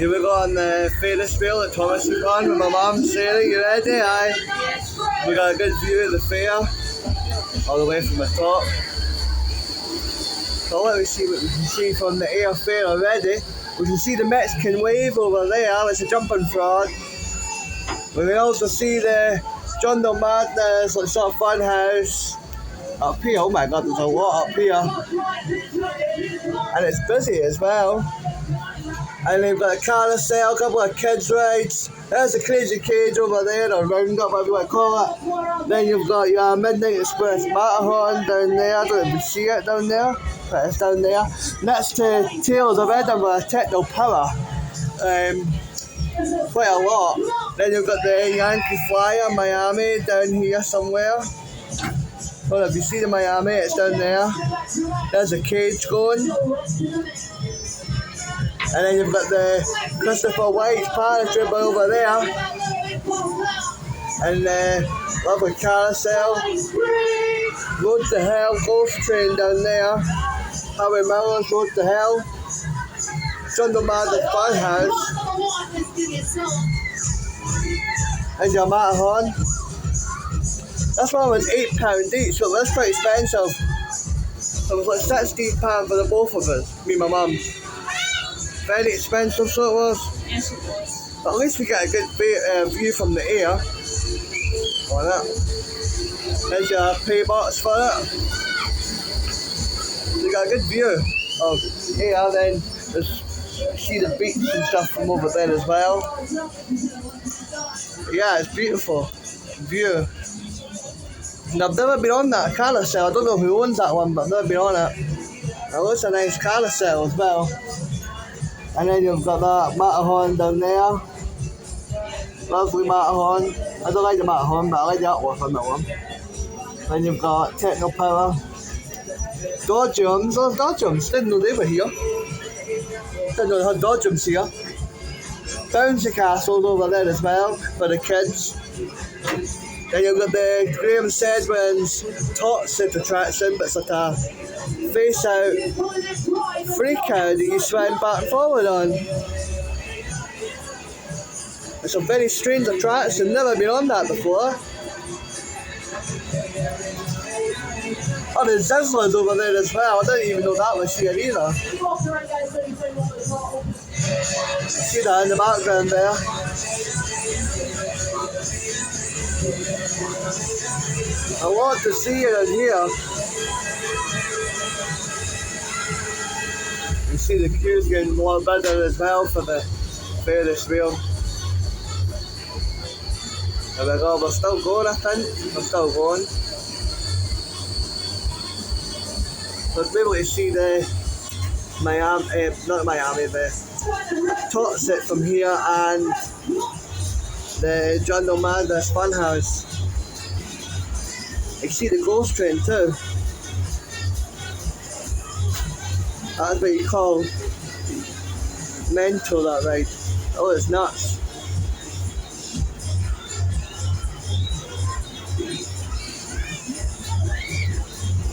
Here we go on the Ferris wheel at Thomas and Con with my mum, Sarah. You ready? Aye. We got a good view of the fair, all the way from the top. So let me see what we can see from the Ayr Fair already. We can see the Mexican wave over there, it's a jumping frog. We can also see the John Doe Madness, like sort of fun house. Up here, oh my god, there's a lot up here. And it's busy as well. And they've got a carousel, a couple of kids rides. There's a crazy cage over there, or roundup, whatever you want to call it. Then you've got your Midnight Express Matterhorn down there. I don't know if you see it down there, but it's down there. Next to Tales of Edinburgh, Techno Power. Quite a lot. Then you've got the Yankee Flyer, Miami, down here somewhere. Well, if you see the Miami, it's down there. There's a cage going. And then you've got the Christopher White's paratrooper over there. And lovely carousel. Road to Hell ghost train down there. Harry Miller's Road to Hell. John Doe Madness Fun House. There's your Matterhorn. This one was £8 each, so that's pretty expensive. So it was like £16 for the both of us, me and my mum. Very expensive, so it was. Yes, it was. But at least we get a good view from the air. Like that. There's your pay box for it. So you got a good view of air, then there's, you see the beach and stuff from over there as well. Yeah, it's beautiful view. And I've never been on that carousel. I don't know who owns that one, but I've never been on it. It looks a nice carousel as well. And then you've got that Matterhorn down there. Lovely Matterhorn. I don't like the Matterhorn, but I like the artwork on that one. Then you've got Techno Power. Dodgems. Oh, Dodgems. Didn't know they were here. Didn't know they had Dodgems here. Bouncy castles over there as well for the kids. Then you've got the Graham Sedgwin's Tot Set attraction, but it's like a face out freak out that you swing back and forward on. It's a very strange attraction, never been on that before. Oh, there's Zizzlers over there as well, I didn't even know that was here either. See that in the background there. A lot to see in here. You see the queue's getting a lot better as well for the Ferris wheel. There we go, we're still going, I think. We're still going. So we'll be able to see the Miami, not Miami, the Tot Set from here and the John Doe Madness Fun House. You can see the ghost train too. That's what you call mental, that ride. Oh, it's nuts.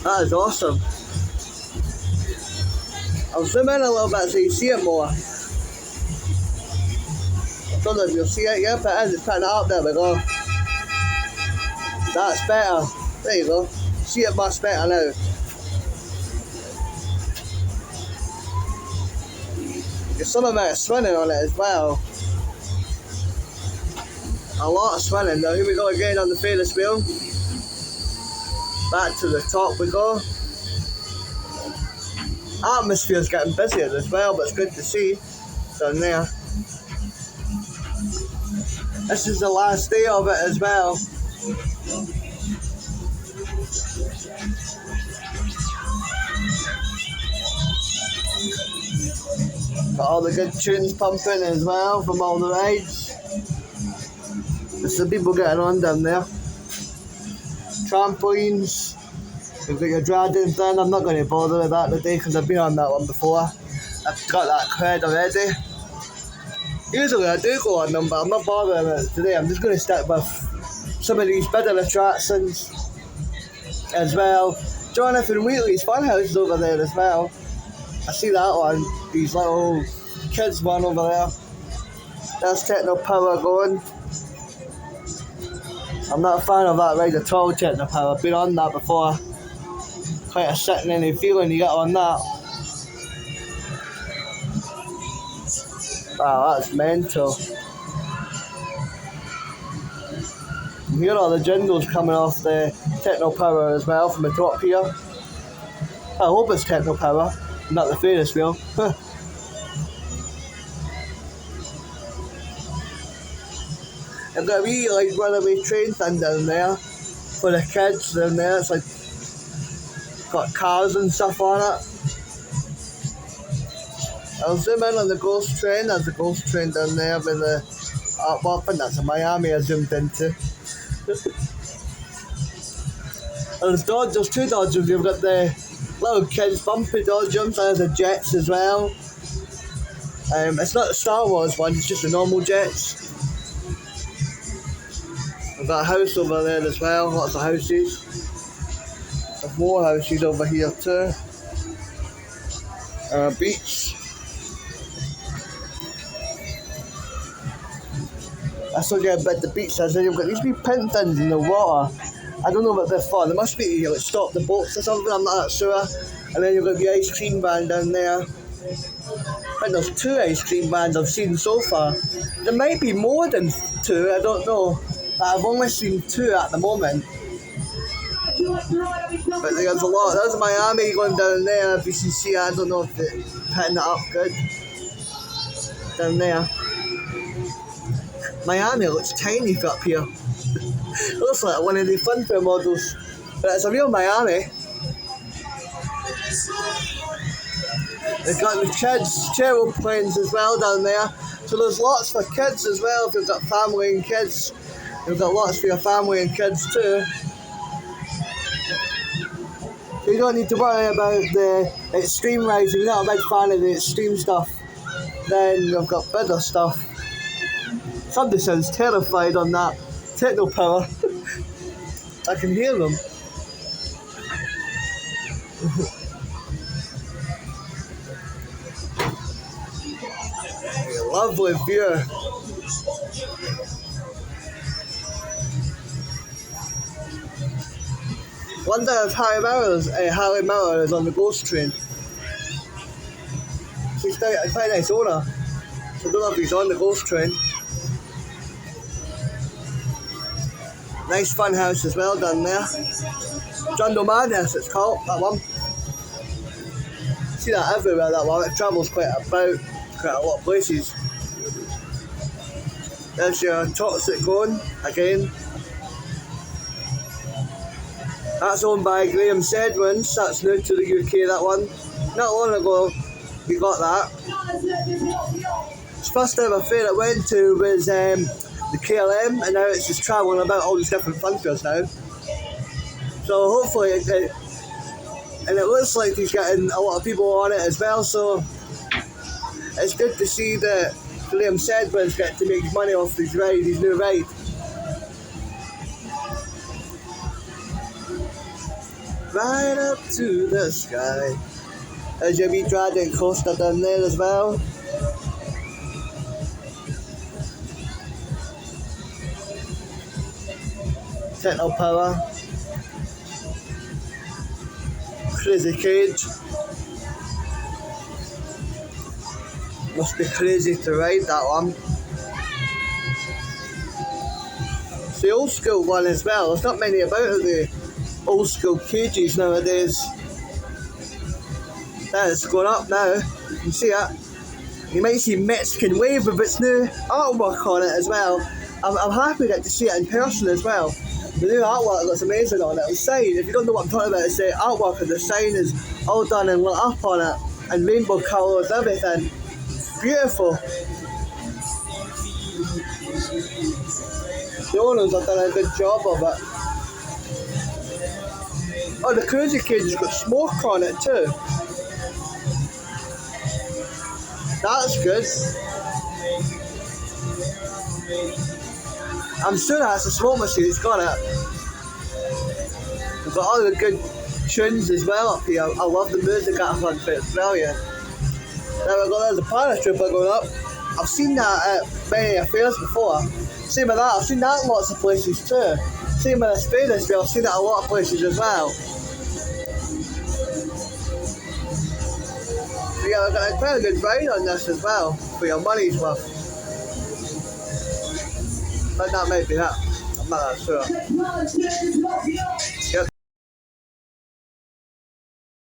That is awesome. I'll zoom in a little bit so you see it more. I don't know if you'll see it yet, but it is. It's putting it up. There we go. That's better. There you go. See it much better now. There's some amount of swinging on it as well. A lot of swinging. Now here we go again on the Ferris wheel. Back to the top we go. Atmosphere's getting busier as well, but it's good to see down there. This is the last day of it as well. Got all the good tunes pumping as well from all the rides. There's some people getting on down there. Trampolines. You've got your dragon thing. I'm not going to bother with that today because I've been on that one before. I've got that cred already. Usually I do go on them, but I'm not bothering with it today. I'm just going to stick with some of these bigger attractions as well. Jonathan Wheatley's Fun House is over there as well. I see that one, these little kids one over there. That's Techno Power going. I'm not a fan of that ride at all, Techno Power. I've been on that before. Quite a sickening feeling you get on that. Wow, that's mental. You hear all the jingles coming off the Techno Power as well from the top here. I hope it's Techno Power, not the Ferris wheel. I've got a wee like runaway train thing down there for the kids down there. It's like got cars and stuff on it. I'll zoom in on the ghost train. There's a ghost train down there with the well, I think that's a Miami I zoomed into. And there's Dodgers, two Dodgers. You've got the little kids bumpy Dodgers. There's the jets as well. It's not the Star Wars one, it's just the normal jets. We've got a house over there as well, lots of houses. There's more houses over here too. And a beach. I told you about the beach. I said you've got these wee pintons in the water. I don't know what they're for. They must be to like, stop the boats or something, I'm not sure. And then you've got the ice cream van down there. I think there's 2 ice cream vans I've seen so far. There might be more than 2, I don't know. I've only seen 2 at the moment. But there's a lot. There's Miami going down there. If you can see, I don't know if they're putting it up good. Down there. Miami looks tiny from up here. It looks like one of the Funfair models. But it's a real Miami. They've got the kids' aeroplanes as well down there. So there's lots for kids as well if you've got family and kids. You've got lots for your family and kids too. So you don't need to worry about the extreme rides. If you're not a big fan of the extreme stuff, then you've got better stuff. Somebody sounds terrified on that Techno Power. I can hear them. Lovely view. Wonder if Harry Miller is on the ghost train. He's quite a nice owner. So I don't know if he's on the ghost train. Nice fun house as well down there. Jungle Madness it's called, that one. See that everywhere, that one. It travels quite a lot of places. There's your Toxic Cone again. That's owned by Graham Sedwins. That's new to the UK, that one. Not long ago we got that. It's first ever fair I went to was the KLM, and now it's just travelling about all these different funfairs now. So hopefully, and it looks like he's getting a lot of people on it as well, so it's good to see that Graham Sedwin's getting to make money off his new ride. Right up to the sky. There's your wee dragon coaster down there as well. Techno Power. Crazy Cage. Must be crazy to ride that one. It's the old school one as well. There's not many about of the old school cages nowadays. That is going up now. You can see it. You might see Mexican Wave with its new artwork on it as well. I'm happy to see it in person as well. The new artwork looks amazing on it. The sign, if you don't know what I'm talking about, it's the artwork and the sign is all done and lit up on it. And rainbow colours, everything. Beautiful. The owners have done a good job of it. Oh, the crazy cage has got smoke on it too. That's good. I'm sure that's a smoke machine, it's got it. We've got all the good tunes as well up here. I love the music at Funfair, it's brilliant. There we go, there's a paratrooper going up. I've seen that at many affairs before. Same with that, I've seen that in lots of places too. Same with a spade as well, I've seen it a lot of places as well. So yeah, I've got a quite a good ride on this as well, for your money's worth. But that might be that, I'm not that sure.